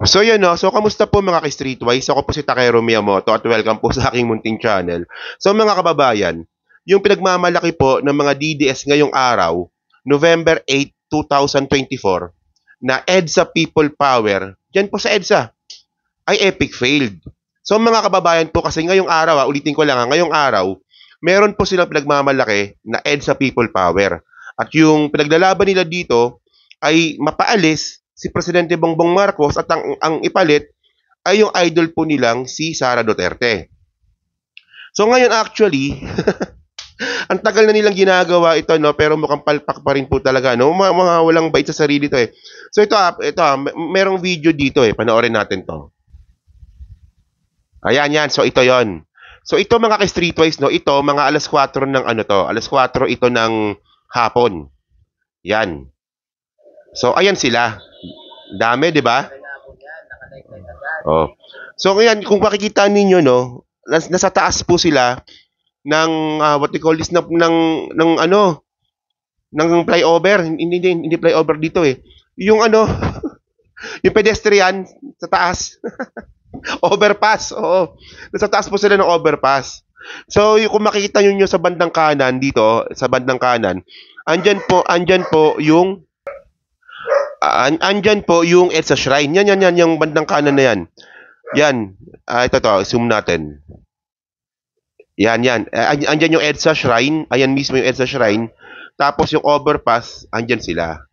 So yun no, so kamusta po mga ka-Streetwise? Ako po si Takero Miyamoto at welcome po sa aking munting channel. So mga kababayan, yung pinagmamalaki po ng mga DDS ngayong araw, November 8, 2024, na EDSA People Power, dyan po sa EDSA, ay epic failed. So mga kababayan po kasi ngayong araw, ulitin ko lang ngayong araw, meron po silang pinagmamalaki na EDSA People Power. At yung pinaglalaban nila dito ay mapaalis si Presidente Bongbong Marcos at ang ipalit ay yung idol po nilang si Sara Duterte. So ngayon actually, ang tagal na nilang ginagawa ito no, pero mukhang palpak pa rin po talaga no. Mga walang bait sa sarili to eh. So ito merong video dito eh, panoorin natin to. Ayan yan, so ito 'yon. So ito mga ka-Streetwise no, ito mga alas 4 ng ano to, alas 4 ito ng hapon. Yan. So ayan sila. Dami, 'di ba? Oh. So ngayon kung makikita ninyo no, nasa taas po sila ng what they call this ng ano, ng flyover. Hindi flyover dito eh. Yung ano, yung pedestrian sa taas. Overpass. Oo. Nasa taas po sila ng overpass. So, yung, kung makikita nyo sa bandang kanan dito, sa bandang kanan, andyan po yung andyan po yung EDSA Shrine. Yan, yung bandang kanan na yan. Yan. Ito to, zoom natin. Yan. Andyan yung EDSA Shrine. Ayan mismo yung EDSA Shrine. Tapos yung overpass, andyan sila.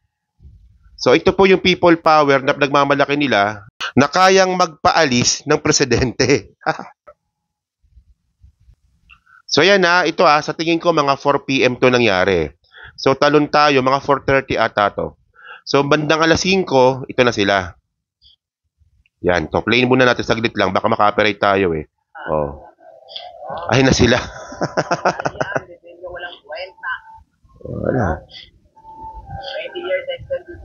So ito po yung people power na nagmamalaki nila na kayang magpaalis ng presidente. So yan ito sa tingin ko mga 4 PM to nangyari. So talon tayo, mga 4:30 ata to. So bandang alas 5, ito na sila. Yan, to playin muna natin saglit lang, baka maka-copyright tayo eh. Oh. Ayun na sila. Wala. 20 years extended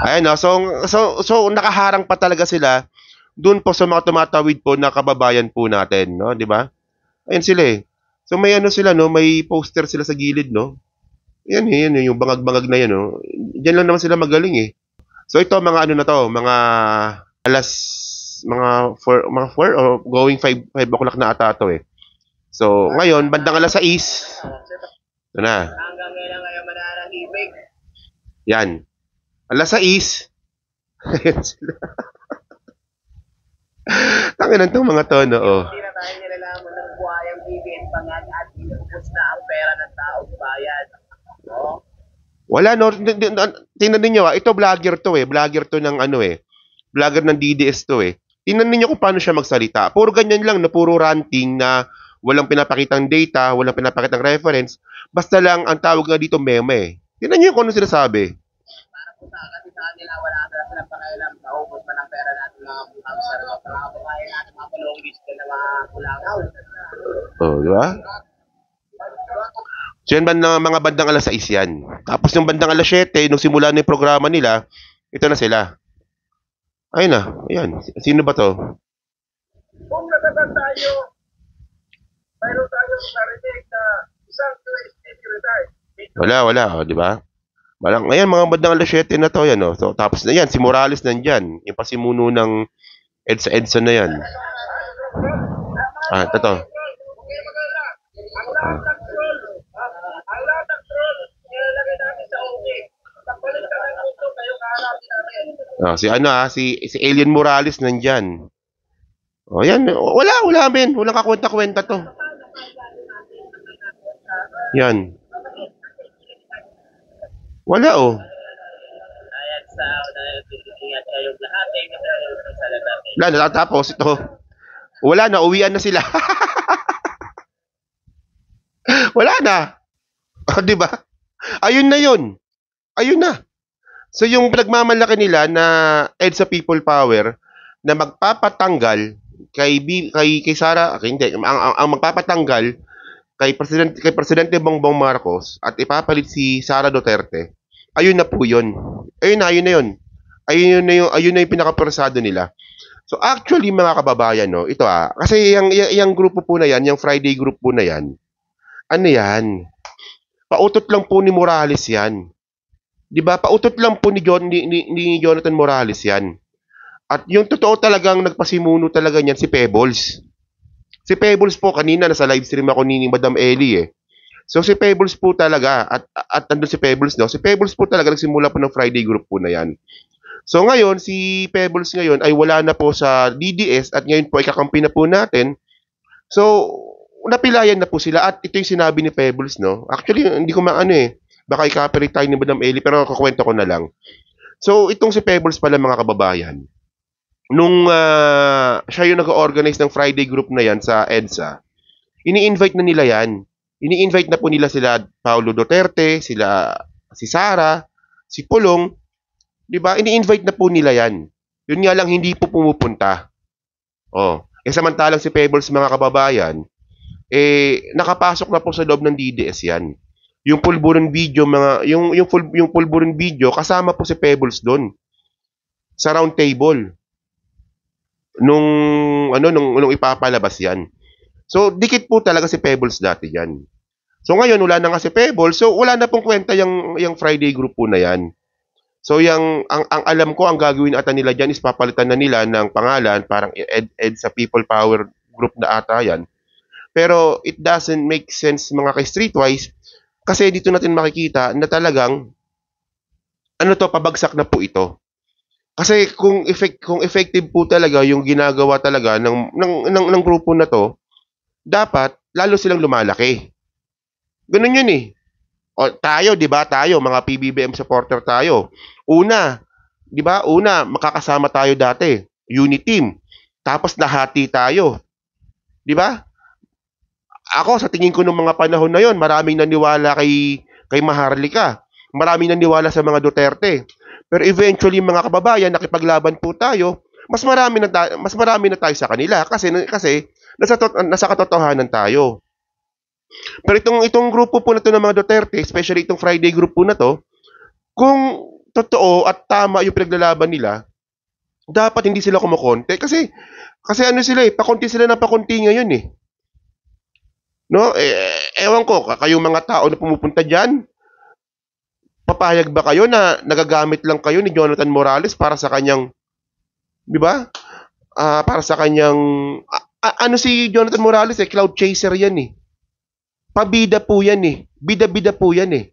Ayan so nakaharang pa talaga sila doon po sa mga tumatawid po na kababayan po natin, no, 'di ba? Ayun sila eh. So may ano sila no, may poster sila sa gilid no. Yan yung bangag-bangag na yan no. Diyan lang naman sila magaling eh. So ito mga ano na to, mga alas mga 4 or going 5 o'clock na ata to eh. So ngayon bandang alas 6. Ito na. Hanggang ngayon mananahimik. Yan. Alas 6. Ayan sila. Tanginan tong mga to, no? Oh. Hindi na tayo nilalaman ng buhayang BBM pangan at inubos na ang pera ng taong bayan. No? Wala, no? Tingnan ninyo, ito vlogger to eh. Vlogger to ng ano eh. Vlogger ng DDS to eh. Tingnan ninyo kung paano siya magsalita. Puro ganyan lang na puro ranting na walang pinapakitang data, walang pinapakitang reference. Basta lang ang tawag nga dito meme eh. Tingnan nyo kung ano sinasabi. Para po sa nila, wala ka na silang pakialam. Naubos pa ng pera natin mga bangser, mga kababayan natin, mga palonggis ko na mga kulangaw. Oh, di ba? So yan mga bandang alas 6 yan. Tapos yung bandang alas 7, nung simula na yung programa nila, ito na sila. Ayun na, ayan. Sino ba to? Kung natagal tayo, mayroon tayong narinig na isang secretary. Wala, di ba? Walang, ayan, mga bandang alas 7 na to, yan, no? So, tapos na yan, si Morales nandyan. Yung pasimuno ng EDSA na yan. Ito to. Si Alien Morales nandyan. O, yan. Wala, men. Walang kakwenta-kwenta to. Yan. Wala, oh. Wala, tapos ito. Wala na, uwian na sila. Wala na. Di ba? Ayun na yun. Ayun na. So yung pinagmamalaki nila na EDSA People Power na magpapatanggal kay Sara, hindi, ang magpapatanggal kay Presidente Bongbong Marcos at ipapalit si Sara Duterte. Ayun na po 'yun. Ayun na 'yun. Ayun na yung pinaka-persado nila. So actually mga kababayan no, ito kasi yung grupo po na yan, yung Friday group po na yan. Ano yan? Pautot lang po ni Morales yan. 'Di ba? Pautot lang po ni Jonathan Morales yan. At yung totoo talagang nagpasimuno talaga niyan si Pebbles. Si Pebbles po kanina nasa live stream ako ni Madam Ellie eh. So si Pebbles po talaga at nandun si Pebbles no. Si Pebbles po talaga nagsimula po ng Friday group po na 'yan. So ngayon si Pebbles ngayon ay wala na po sa DDS at ngayon po ay kakampi na po natin. So napilayan na po sila at ito yung sinabi ni Pebbles no. Actually hindi ko maano eh. Baka i-copyright tayo ni Madam Ellie pero kukwento ko na lang. So itong si Pebbles pala mga kababayan. Nung siya yung nag-organize ng Friday group na yan sa EDSA, ini-invite na nila yan. Ini-invite na po nila sila Paulo Duterte, sila si Sara, si Pulong, 'di ba? Ini-invite na po nila yan. Yun nga lang hindi po pumupunta. Oh, samantalang si Pebbles mga kababayan, nakapasok na po sa loob ng DDS yan. Yung pulburon video yung pulburon video kasama po si Pebbles doon sa round table nung ipapalabas yan. So dikit po talaga si Pebbles dati yan. So ngayon wala na nga si Pebbles, so wala na pong kwenta yung Friday group po na yan. So ang alam ko ang gagawin ata nila diyan is papalitan na nila ng pangalan, parang ed sa People Power group na ata yan. Pero it doesn't make sense mga ka-streetwise kasi dito natin makikita na talagang pabagsak na po ito. Kasi kung effective po talaga yung ginagawa talaga ng grupo na to, dapat lalo silang lumalaki. Ganun yun eh. O tayo, 'di ba? Tayo mga PBBM supporter tayo. Una, 'di ba? Una, makakasama tayo dati, unit team. Tapos nahati tayo. 'Di ba? Ako sa tingin ko nung mga panahon na 'yon, maraming naniwala kay Maharlika. Maraming naniwala sa mga Duterte. Pero eventually mga kababayan, nakipaglaban po tayo, mas marami na tayo sa kanila kasi nasa katotohanan tayo. Pero itong grupo po na to ng mga Duterte, especially itong Friday group po na to, kung totoo at tama yung pinaglalaban nila, dapat hindi sila kumukonte kasi ano sila pakunti sila ng pakunti ngayon eh. No? Ewan ko, kayong mga tao na pumupunta diyan, papayag ba kayo na nagagamit lang kayo ni Jonathan Morales para sa kanyang, 'di ba? Para sa kanyang ano si Jonathan Morales cloud chaser yan eh. Pabida po yan eh. Bida-bida po yan eh.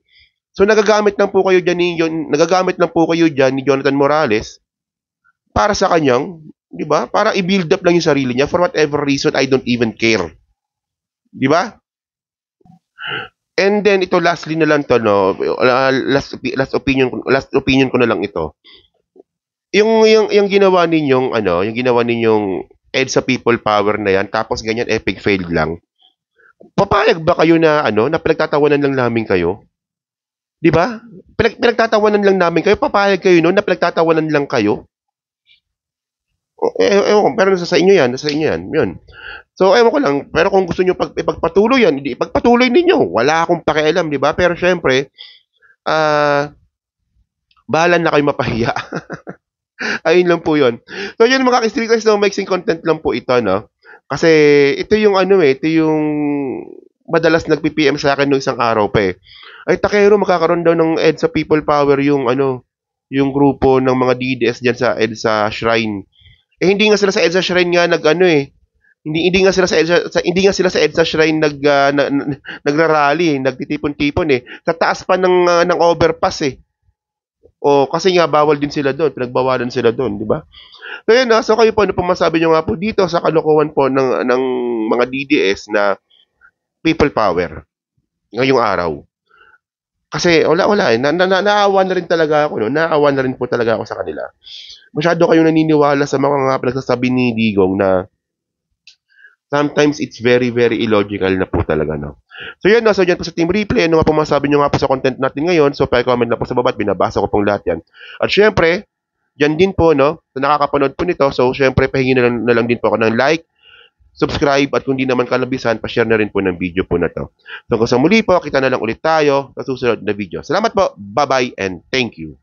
So nagagamit lang po kayo diyan ni Jonathan Morales para sa kanyang, 'di ba? Para i-build up lang yung sarili niya for whatever reason, I don't even care. 'Di ba? And then ito lastly na lang to no, last opinion ko na lang ito. Yung ginawa ninyong EDSA People Power na yan tapos ganyan epic failed lang. Papayag ba kayo na na pinagtatawanan lang namin kayo? 'Di ba? Pinagtatawanan lang namin kayo, papayag kayo noon na pinagtatawanan lang kayo? Pero nasa inyo yan, 'yun. So ewan ko lang, pero kung gusto niyo ipagpatuloy yan, hindi ipagpatuloy ninyo. Wala akong pakialam, 'di ba? Pero syempre, bahala na kayo mapahiya. Ayun lang po 'yun. So 'yun mga ka-streeters, no, mixing content lang po ito, no? Kasi ito yung ito yung madalas nagpi-PM sa akin nung isang araw pa eh. Ay Takero, magkakaroon daw ng EDSA People Power yung grupo ng mga DDS diyan sa EDSA Shrine. Hindi nga sila sa EDSA Shrine nga hindi nga sila sa EDSA Shrine nagrarally, nagtitipon-tipon eh. Sa taas pa ng overpass eh. O kasi nga bawal din sila doon, pinagbawalan sila doon, di ba? So yun so kayo po ano po masabi nyo nga po dito sa kalokohan po ng mga DDS na people power ngayong araw. Kasi wala naawa na rin talaga ako, no? Naawa na rin po talaga ako sa kanila. Masyado kayong naniniwala sa mga pinagsasabi ni Digong na sometimes it's very, very illogical na po talaga, no? So yun, no? So dyan po sa Team Replay, ano nga po masabi nyo nga po sa content natin ngayon, so pa-comment na po sa baba at binabasa ko pong lahat yan. At syempre, dyan din po, no, sa nakakapanood po nito, so syempre, pahingi na lang din po ako ng like, subscribe, at kung di naman kalabisan, pa-share na rin po ng video po na to. So kung sa muli po, kita na lang ulit tayo sa susunod na video. Salamat po, bye-bye, and thank you.